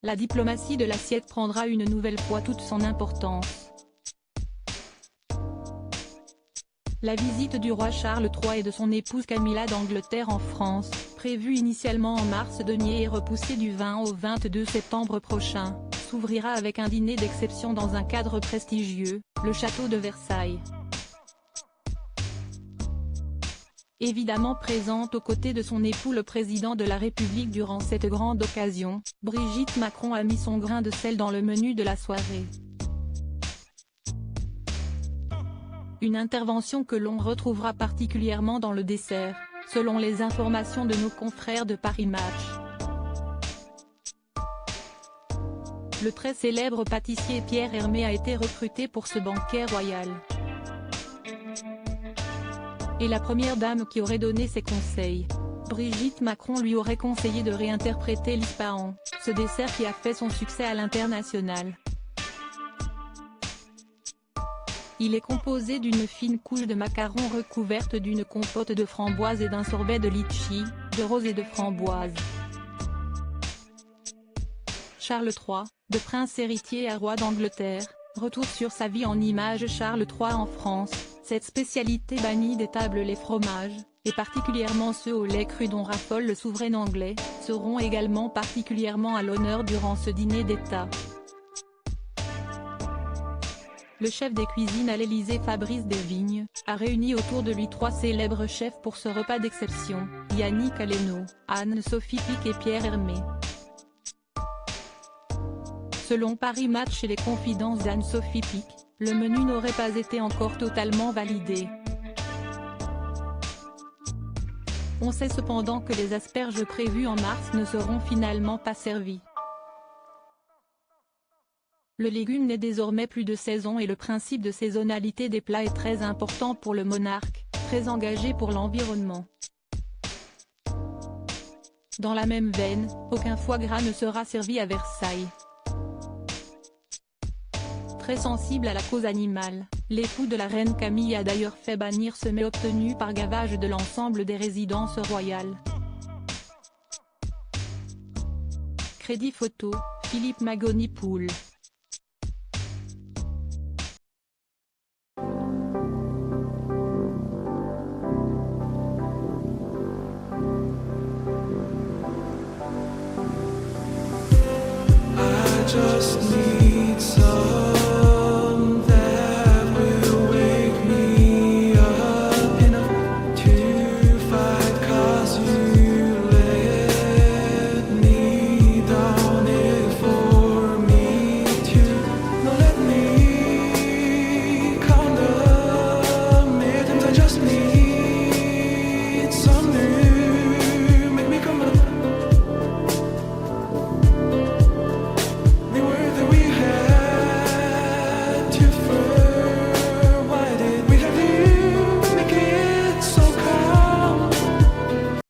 la diplomatie de l'assiette prendra une nouvelle fois toute son importance. La visite du roi Charles III et de son épouse Camilla d'Angleterre en France, prévue initialement en mars dernier et repoussée du 20 au 22 septembre prochain, s'ouvrira avec un dîner d'exception dans un cadre prestigieux, le château de Versailles. Évidemment présente aux côtés de son époux le président de la République durant cette grande occasion, Brigitte Macron a mis son grain de sel dans le menu de la soirée. Une intervention que l'on retrouvera particulièrement dans le dessert, selon les informations de nos confrères de Paris Match. Le très célèbre pâtissier Pierre Hermé a été recruté pour ce banquet royal. Et la première dame qui aurait donné ses conseils, Brigitte Macron, lui aurait conseillé de réinterpréter l'ispahan, ce dessert qui a fait son succès à l'international. Il est composé d'une fine couche de macarons recouverte d'une compote de framboise et d'un sorbet de litchi, de rose et de framboise. Charles III, de prince héritier à roi d'Angleterre, retour sur sa vie en images. Charles III en France, cette spécialité bannit des tables les fromages, et particulièrement ceux au lait cru dont raffole le souverain anglais, seront également particulièrement à l'honneur durant ce dîner d'État. Le chef des cuisines à l'Élysée Fabrice Desvignes, a réuni autour de lui 3 célèbres chefs pour ce repas d'exception, Yannick Aleno, Anne-Sophie Pic et Pierre Hermé. Selon Paris Match et les confidences d'Anne-Sophie Pic, le menu n'aurait pas été encore totalement validé. On sait cependant que les asperges prévues en mars ne seront finalement pas servies. Le légume n'est désormais plus de saison et le principe de saisonnalité des plats est très important pour le monarque, très engagé pour l'environnement. Dans la même veine, aucun foie gras ne sera servi à Versailles. Très sensible à la cause animale, l'époux de la reine Camille a d'ailleurs fait bannir ce mets obtenu par gavage de l'ensemble des résidences royales. Crédit photo, Philippe Magoni-Poul. Just